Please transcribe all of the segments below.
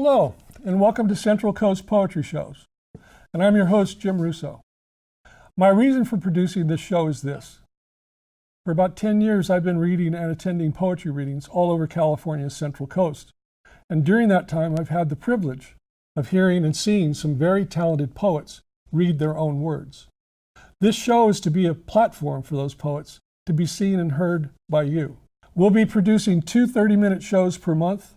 Hello, and welcome to Central Coast Poetry Shows. And I'm your host, Jim Russo. My reason for producing this show is this. For about 10 years, I've been reading and attending poetry readings all over California's Central Coast. And during that time, I've had the privilege of hearing and seeing some very talented poets read their own words. This show is to be a platform for those poets to be seen and heard by you. We'll be producing 2 30-minute shows per month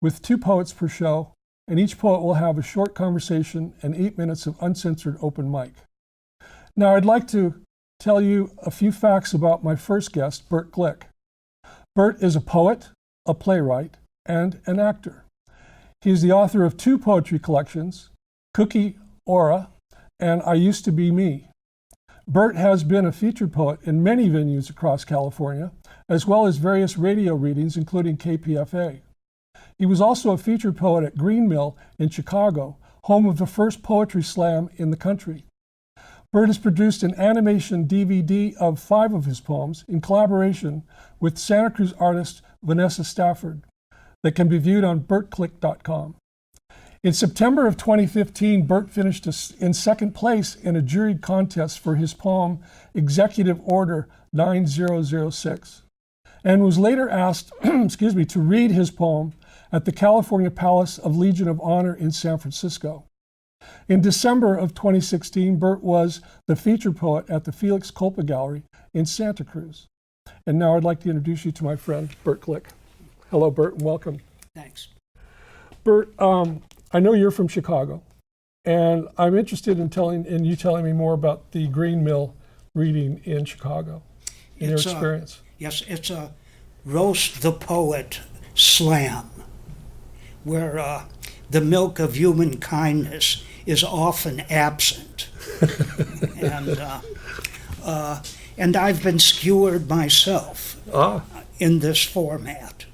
with 2 poets per show, and each poet will have a short conversation and 8 minutes of uncensored open mic. Now, I'd like to tell you a few facts about my first guest, Bert Glick. Bert is a poet, a playwright, and an actor. He's the author of 2 poetry collections, Cookie Aura and I Used to Be Me. Bert has been a featured poet in many venues across California, as well as various radio readings, including KPFA. He was also a featured poet at Green Mill in Chicago, home of the first poetry slam in the country. Bert has produced an animation DVD of 5 of his poems in collaboration with Santa Cruz artist Vanessa Stafford that can be viewed on bertglick.com. In September of 2015, Bert finished in second place in a juried contest for his poem Executive Order 9006 and was later asked to read his poem at the California Palace of Legion of Honor in San Francisco. In December of 2016, Bert was the featured poet at the Felix Culpa Gallery in Santa Cruz. And now I'd like to introduce you to my friend, Bert Glick. Hello, Bert, and welcome. Thanks. Bert, I know you're from Chicago, and I'm interested in you telling me more about the Green Mill reading in Chicago, and your experience. Yes, it's a Roast the Poet slam, where the milk of human kindness is often absent. And I've been skewered myself in this format,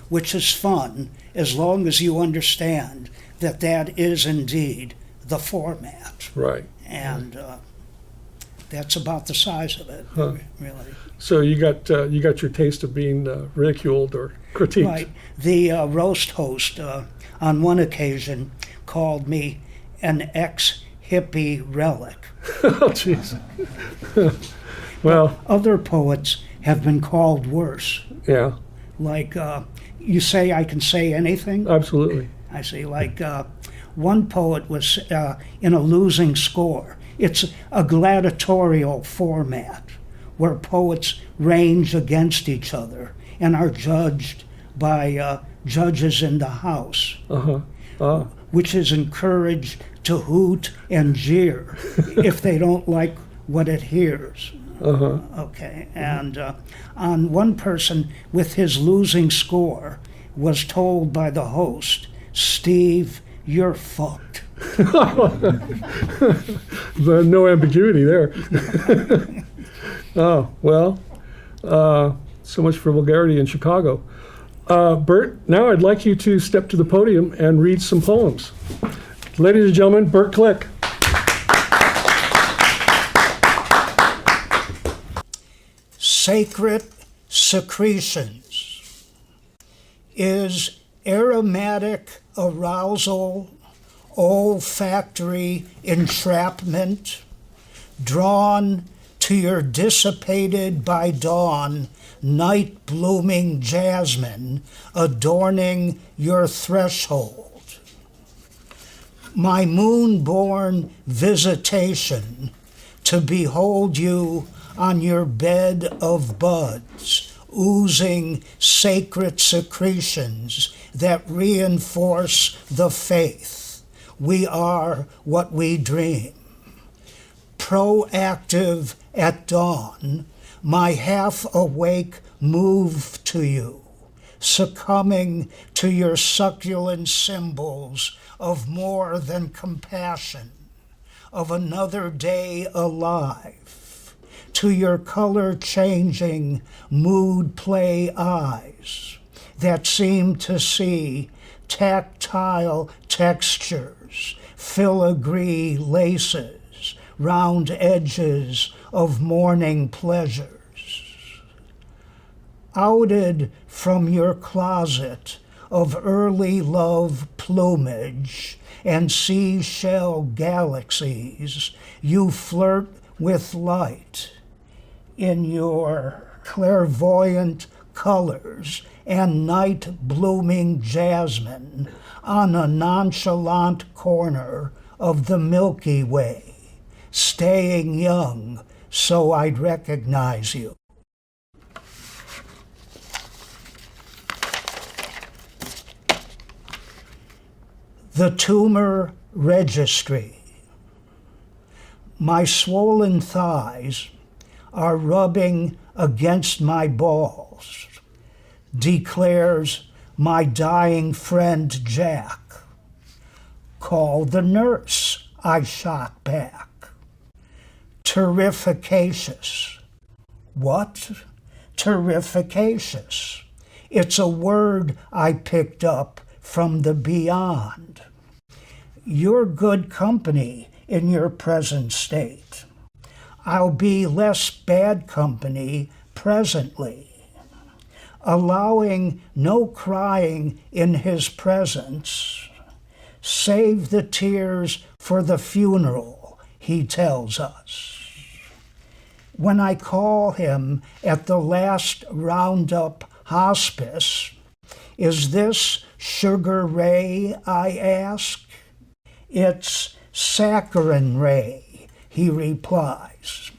which is fun as long as you understand that that is indeed the format. Right. And that's about the size of it, really. So you got your taste of being ridiculed or critiqued. Right. The roast host on one occasion called me an ex-hippie relic. Oh, jeez. Well, other poets have been called worse. Yeah. Like, you say I can say anything? Absolutely. I see. Like, one poet was in a losing score. It's a gladiatorial format where poets range against each other and are judged by judges in the house, which is encouraged to hoot and jeer if they don't like what it hears. Okay, and on one person with his losing score was told by the host, "Steve, you're fucked." No ambiguity there. Oh, well, so much for vulgarity in Chicago. Bert, now I'd like you to step to the podium and read some poems. Ladies and gentlemen, Bert Glick. Sacred secretions. Is aromatic arousal olfactory entrapment, drawn to your dissipated by dawn night blooming jasmine adorning your threshold? My moon-born visitation to behold you on your bed of buds, oozing sacred secretions that reinforce the faith. We are what we dream. Proactive at dawn, my half-awake move to you, succumbing to your succulent symbols of more than compassion, of another day alive, to your color-changing mood play eyes that seem to see tactile textures, filigree laces, round edges of morning pleasures. Outed from your closet of early love plumage and seashell galaxies, you flirt with light in your clairvoyant colors and night-blooming jasmine on a nonchalant corner of the Milky Way, staying young so I'd recognize you. The tumor registry. My swollen thighs are rubbing against my balls, declares my dying friend Jack. Call the nurse, I shot back. Terrificacious. What? Terrificacious. It's a word I picked up from the beyond. You're good company in your present state. I'll be less bad company presently. Allowing no crying in his presence. Save the tears for the funeral, he tells us. When I call him at the last roundup hospice, is this Sugar Ray, I ask? It's Saccharin Ray, he replies.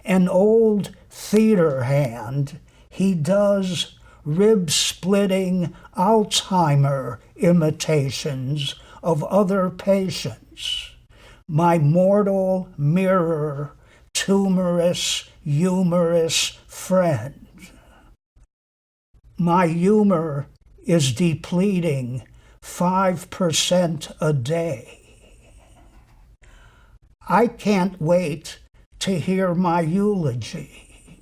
An old theater hand, he does rib-splitting Alzheimer imitations of other patients. My mortal mirror, tumorous, humorous friend. My humor is depleting 5% a day. I can't wait to hear my eulogy.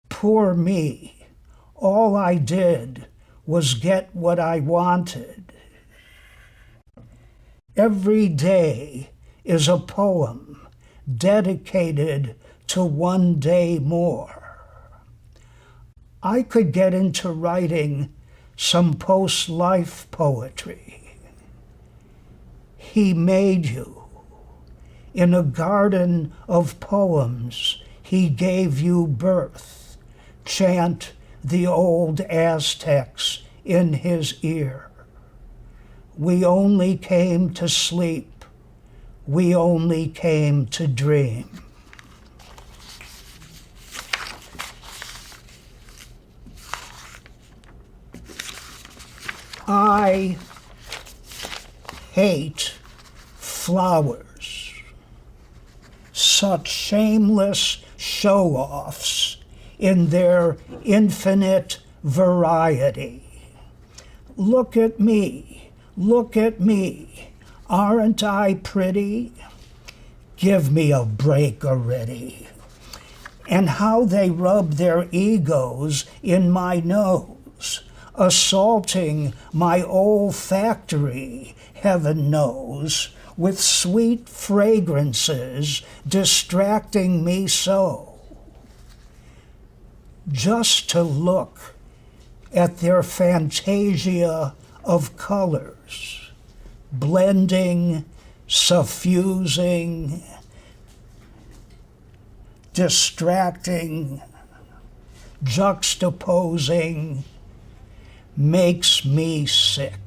Poor me, all I did was get what I wanted. Every day is a poem dedicated to one day more. I could get into writing some post-life poetry. He made you. In a garden of poems, he gave you birth. Chant the old Aztecs in his ear. We only came to sleep. We only came to dream. I hate flowers. Such shameless show-offs in their infinite variety. Look at me, look at me. Aren't I pretty? Give me a break already. And how they rub their egos in my nose, assaulting my olfactory, heaven knows, with sweet fragrances, distracting me so. Just to look at their fantasia of colors, blending, suffusing, distracting, juxtaposing, makes me sick.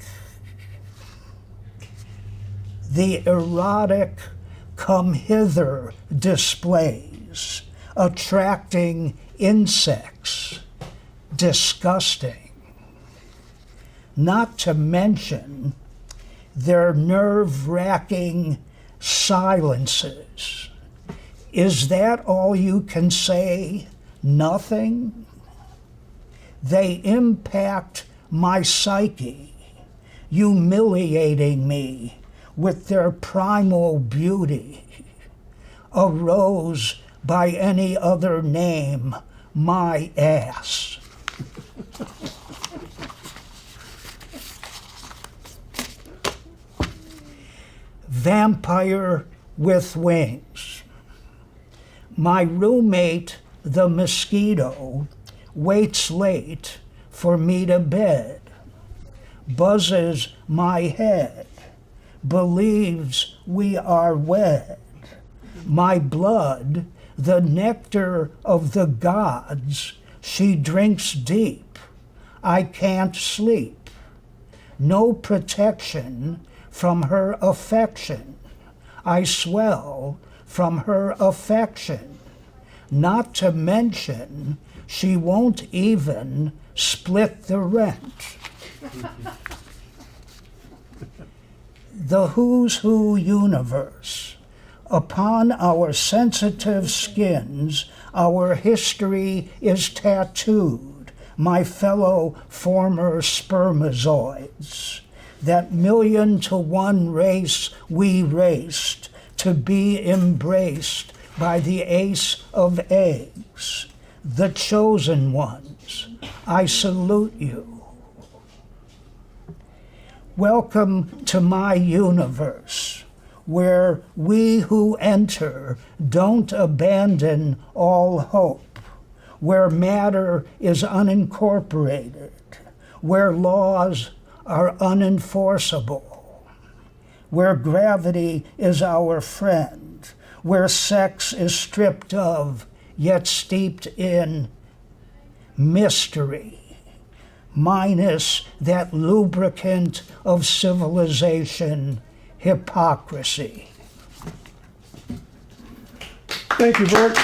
The erotic come hither displays, attracting insects, disgusting. Not to mention their nerve-wracking silences. Is that all you can say? Nothing? They impact my psyche, humiliating me with their primal beauty. A rose by any other name, my ass. Vampire with wings. My roommate, the mosquito, waits late for me to bed. buzzes my head, believes we are wed. My blood, the nectar of the gods, she drinks deep. I can't sleep. No protection from her affection. I swell from her affection. Not to mention, she won't even split the rent. The who's who universe. Upon our sensitive skins, our history is tattooed, my fellow former spermazoids. That 1,000,000 to 1 race we raced to be embraced by the ace of eggs, the chosen ones. I salute you. Welcome to my universe, where we who enter don't abandon all hope, where matter is unincorporated, where laws are unenforceable, where gravity is our friend, where sex is stripped of, yet steeped in mystery, minus that lubricant of civilization, hypocrisy. Thank you, Bert.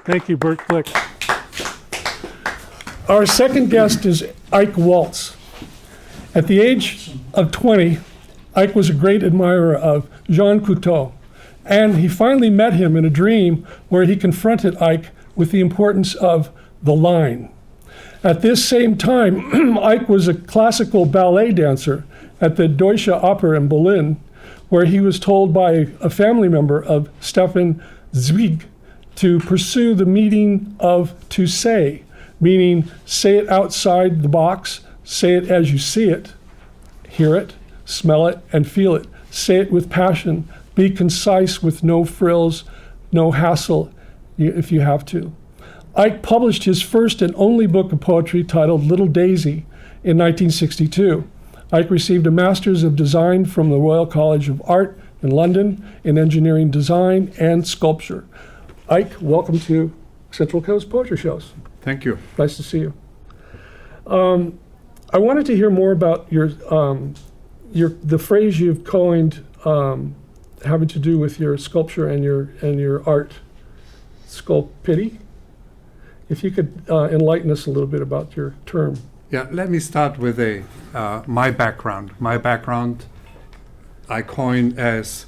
Thank you, Bert Glick. Our second guest is Eike Waltz. At the age of 20, Eike was a great admirer of Jean Cocteau, and he finally met him in a dream where he confronted Eike with the importance of the line. At this same time, Eike was a classical ballet dancer at the Deutsche Oper in Berlin, where he was told by a family member of Stefan Zweig to pursue the meaning of to say, meaning say it outside the box, say it as you see it, hear it, smell it, and feel it. Say it with passion. Be concise with no frills, no hassle if you have to. Eike published his first and only book of poetry titled Little Daisy in 1962. Eike received a Master's of Design from the Royal College of Art in London in engineering design and sculpture. Eike, welcome to Central Coast Poetry Shows. Thank you. Nice to see you. I wanted to hear more about the phrase you've coined having to do with your sculpture and your art, sculpity. If you could enlighten us a little bit about your term. Yeah, let me start with my background. My background I coined as,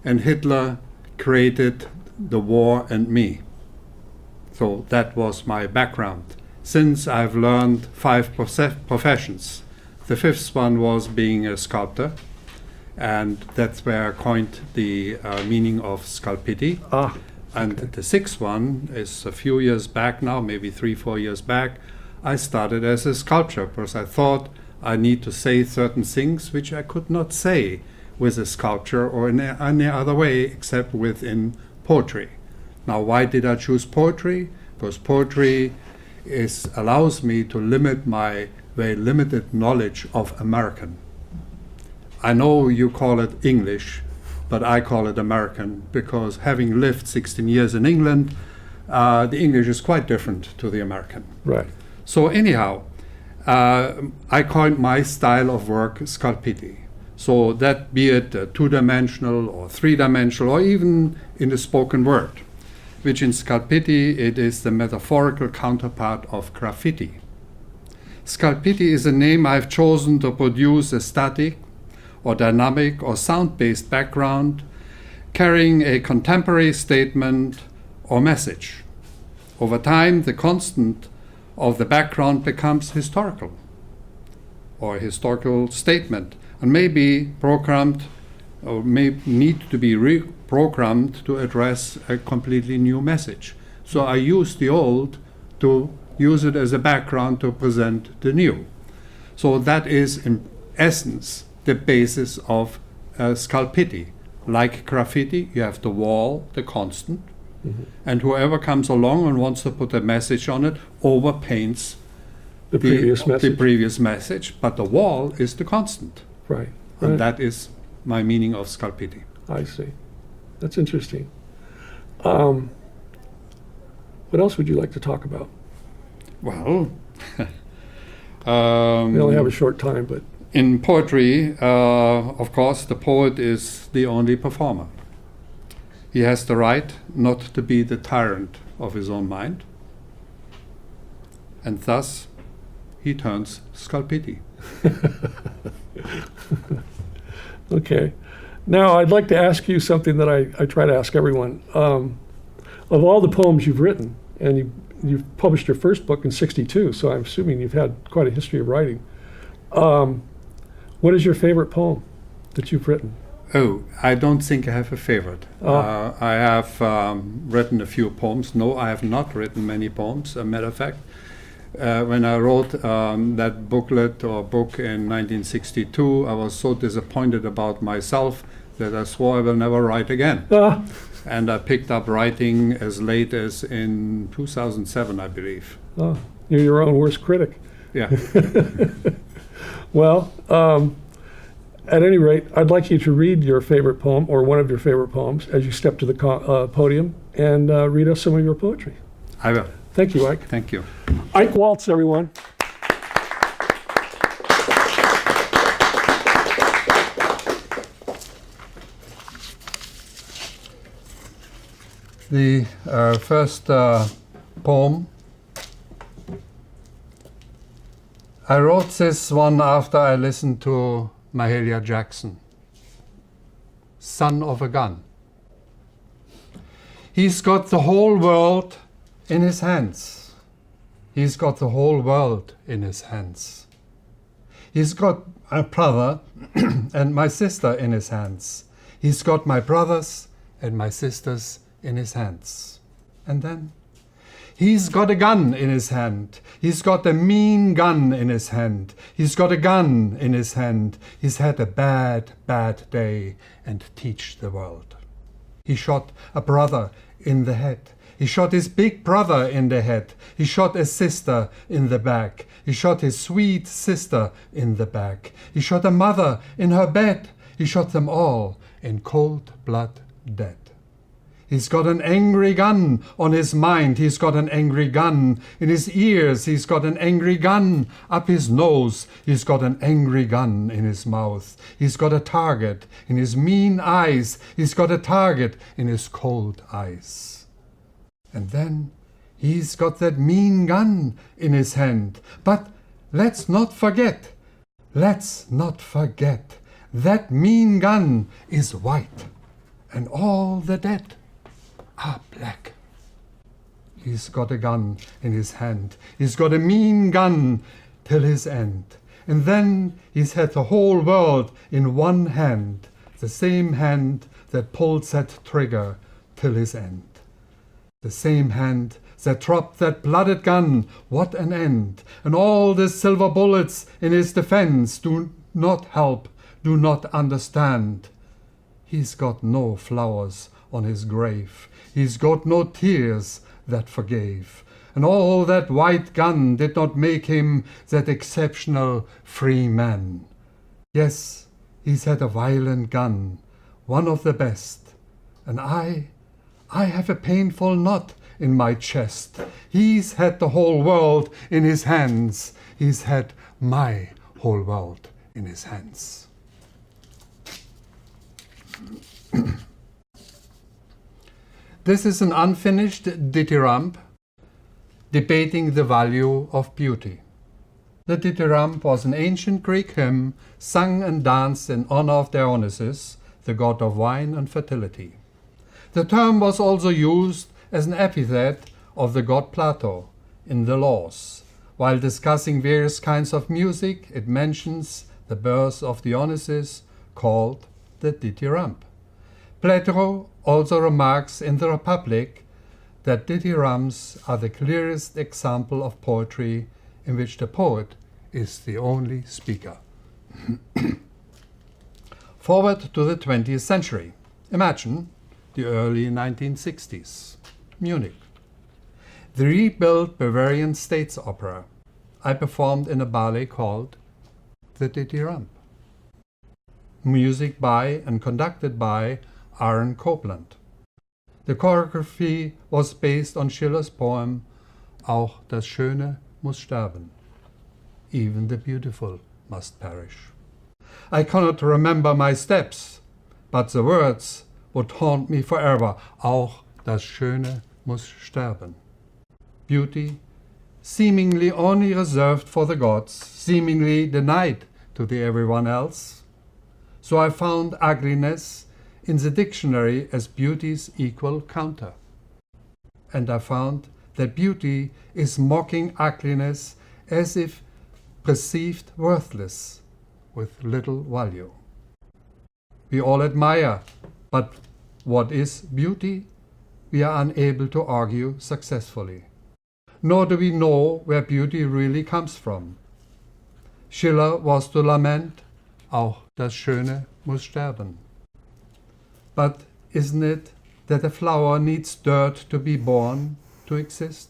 and Hitler created the war and me. So that was my background. Since I've learned 5 professions, the 5th one was being a sculptor, and that's where I coined the meaning of sculpity. And the 6th one is a few years back now, maybe 3-4 years back. I started as a sculptor because I thought I need to say certain things which I could not say with a sculpture or in any other way except within poetry. Now, why did I choose poetry? Because poetry allows me to limit my very limited knowledge of American. I know you call it English, but I call it American because having lived 16 years in England, the English is quite different to the American. Right. So anyhow, I coined my style of work sculpity. So that be it 2-dimensional or 3-dimensional or even in the spoken word, which in sculpity it is the metaphorical counterpart of graffiti. Sculpity is a name I've chosen to produce a static or dynamic or sound-based background carrying a contemporary statement or message. Over time, the constant of the background becomes historical or a historical statement and may be programmed or may need to be reprogrammed to address a completely new message. So I use the old to use it as a background to present the new. So that is in essence the basis of sculpity. Like graffiti, you have the wall, the constant, And whoever comes along and wants to put a message on it overpaints The previous message. the previous message, but the wall is the constant. Right. And Right. that is my meaning of sculpiti. I see. That's interesting. What else would you like to talk about? Well, We only have a short time, but in poetry, of course, the poet is the only performer. He has the right not to be the tyrant of his own mind, and thus he turns sculpiti. okay. Now, I'd like to ask you something that I try to ask everyone. Of all the poems you've written, and you've published your first book in '62, so I'm assuming you've had quite a history of writing. What is your favorite poem that you've written? Oh, I don't think I have a favorite. I have written a few poems. No, I have not written many poems. A matter of fact, when I wrote that booklet or book in 1962, I was so disappointed about myself that I swore I will never write again. And I picked up writing as late as in 2007, I believe. You're your own worst critic. Yeah. Well, at any rate, I'd like you to read your favorite poem or one of your favorite poems as you step to the podium and read us some of your poetry. I will. Thank you, Ike. Thank you. Eike Waltz, everyone. The first poem, I wrote this one after I listened to Mahalia Jackson, Son of a Gun. He's got the whole world in his hands. He's got the whole world in his hands. He's got my brother and my sister in his hands. He's got my brothers and my sisters in his hands. And then he's got a gun in his hand. He's got a mean gun in his hand. He's got a gun in his hand. He's had a bad, bad day and teach the world. He shot a brother in the head. He shot his big brother in the head. He shot a sister in the back. He shot his sweet sister in the back. He shot a mother in her bed. He shot them all in cold blood dead. He's got an angry gun on his mind. He's got an angry gun in his ears. He's got an angry gun up his nose. He's got an angry gun in his mouth. He's got a target in his mean eyes. He's got a target in his cold eyes. And then he's got that mean gun in his hand. But let's not forget, that mean gun is white, and all the dead are black. He's got a gun in his hand. He's got a mean gun till his end. And then he's had the whole world in one hand, the same hand that pulls that trigger till his end. The same hand that dropped that blooded gun, what an end. And all the silver bullets in his defense do not help, do not understand. He's got no flowers on his grave. He's got no tears that forgave. And all that white gun did not make him that exceptional free man. Yes, he's had a violent gun, one of the best. And I have a painful knot in my chest. He's had the whole world in his hands. He's had my whole world in his hands. This is an unfinished dithyramb debating the value of beauty. The dithyramb was an ancient Greek hymn sung and danced in honor of Dionysus, the god of wine and fertility. The term was also used as an epithet of the god Plato in the Laws. While discussing various kinds of music, it mentions the birth of Dionysus, called the dithyramb. Plato also remarks in the Republic that dithyrambs are the clearest example of poetry in which the poet is the only speaker. Forward to the 20th century. Imagine the early 1960s. Munich. The rebuilt Bavarian States Opera. I performed in a ballet called The Dithyramb. Music by and conducted by Aaron Copland. The choreography was based on Schiller's poem Auch das Schöne muss sterben. Even the beautiful must perish. I cannot remember my steps, but the words would haunt me forever. Auch das Schöne muss sterben. Beauty, seemingly only reserved for the gods, seemingly denied to the everyone else. So I found ugliness in the dictionary as beauty's equal counter. And I found that beauty is mocking ugliness as if perceived worthless, with little value. We all admire, but what is beauty? We are unable to argue successfully. Nor do we know where beauty really comes from. Schiller was to lament, auch das Schöne muss sterben. But isn't it that a flower needs dirt to be born, to exist?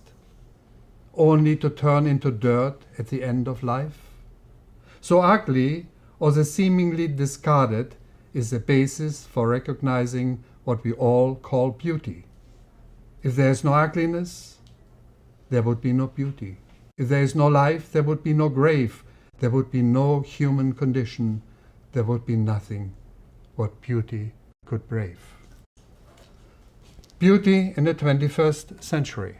Only to turn into dirt at the end of life? So ugly, or the seemingly discarded, is the basis for recognizing what we all call beauty. If there is no ugliness, there would be no beauty. If there is no life, there would be no grave. There would be no human condition. There would be nothing what beauty could brave. Beauty in the 21st century.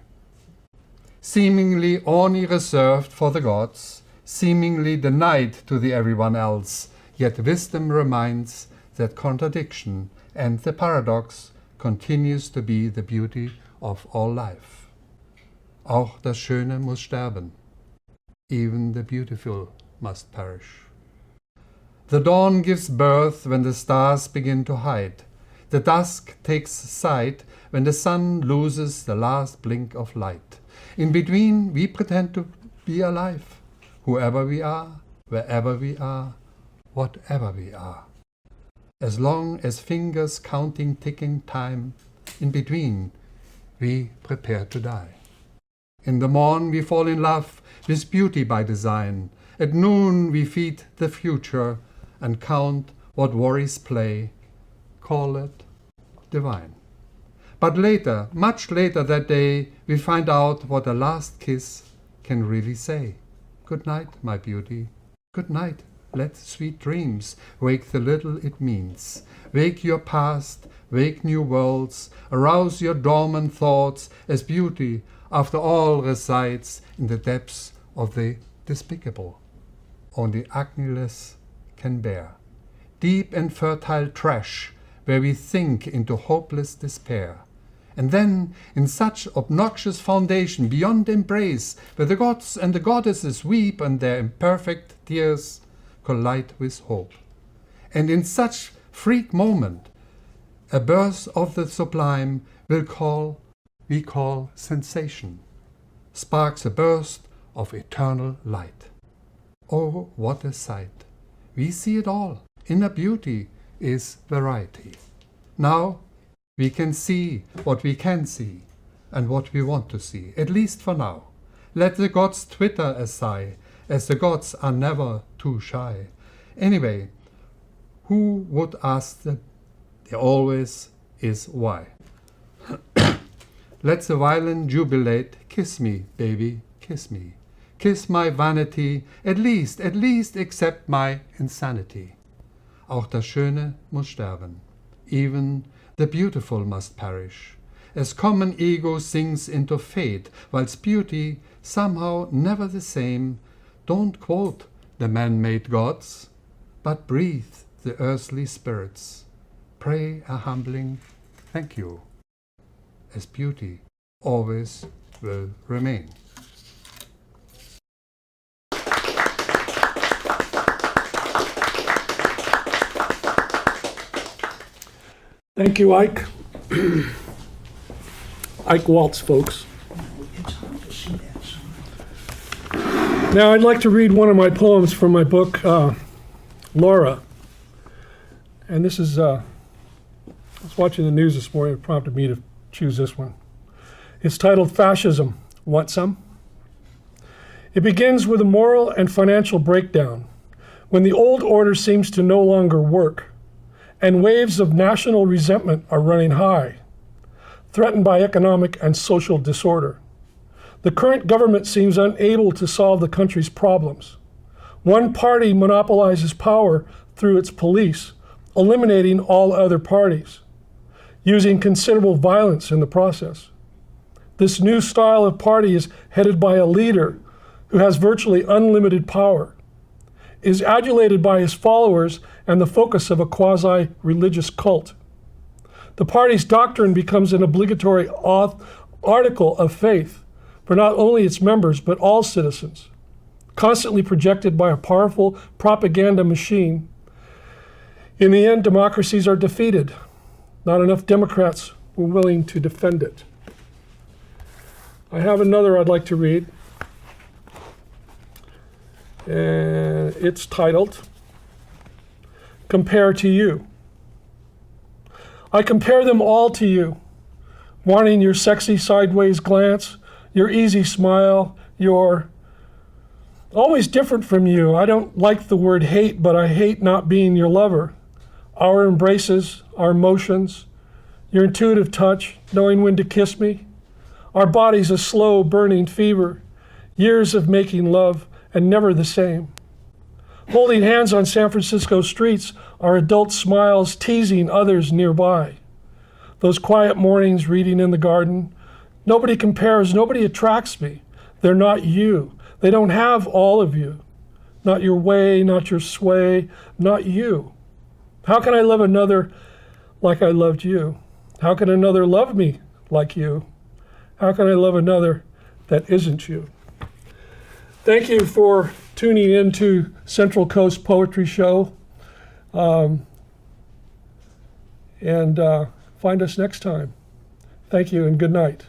Seemingly only reserved for the gods, seemingly denied to the everyone else, yet wisdom reminds that contradiction and the paradox continues to be the beauty of all life. Auch das Schöne muss sterben. Even the beautiful must perish. The dawn gives birth when the stars begin to hide. The dusk takes sight when the sun loses the last blink of light. In between, we pretend to be alive, whoever we are, wherever we are, whatever we are. As long as fingers counting ticking time, in between, we prepare to die. In the morn, we fall in love with beauty by design. At noon, we feed the future and count what worries play, call it divine. But later, much later that day, we find out what a last kiss can really say. Good night, my beauty. Good night. Let sweet dreams wake the little it means. Wake your past, wake new worlds, arouse your dormant thoughts as beauty, after all, resides in the depths of the despicable. Only ugniless can bear. Deep and fertile trash where we sink into hopeless despair. And then, in such obnoxious foundation beyond embrace, where the gods and the goddesses weep and their imperfect tears collide with hope. And in such freak moment, a birth of the sublime we call sensation, sparks a burst of eternal light. Oh, what a sight! We see it all. Inner beauty is variety. Now we can see what we can see and what we want to see, at least for now. Let the gods twitter a sigh, as the gods are never too shy. Anyway, who would ask them? There always is why. Let the violin jubilate, kiss me, baby, kiss me. Kiss my vanity, at least accept my insanity. Auch das Schöne muss sterben. Even the beautiful must perish. As common ego sinks into fate, whilst beauty, somehow never the same, don't quote the man-made gods, but breathe the earthly spirits. Pray a humbling thank you, as beauty always will remain. Thank you, Ike. Eike Waltz, folks. It's hard to see that. Now, I'd like to read one of my poems from my book, Laura. And this is, I was watching the news this morning, it prompted me to choose this one. It's titled Fascism. Want some? It begins with a moral and financial breakdown, when the old order seems to no longer work, and waves of national resentment are running high, threatened by economic and social disorder. The current government seems unable to solve the country's problems. One party monopolizes power through its police, eliminating all other parties, using considerable violence in the process. This new style of party is headed by a leader who has virtually unlimited power, is adulated by his followers, and the focus of a quasi-religious cult. The party's doctrine becomes an obligatory article of faith for not only its members, but all citizens, constantly projected by a powerful propaganda machine. In the end, democracies are defeated. Not enough Democrats were willing to defend it. I have another I'd like to read. And it's titled, Compare to You. I compare them all to you, wanting your sexy sideways glance, your easy smile, your always different from you. I don't like the word hate, but I hate not being your lover. Our embraces, our motions, your intuitive touch, knowing when to kiss me. Our bodies a slow burning fever, years of making love and never the same. Holding hands on San Francisco streets, our adult smiles teasing others nearby. Those quiet mornings reading in the garden. Nobody compares, nobody attracts me. They're not you. They don't have all of you. Not your way, not your sway, not you. How can I love another like I loved you? How can another love me like you? How can I love another that isn't you? Thank you for tuning in to Central Coast Poetry Show. And find us next time. Thank you and good night.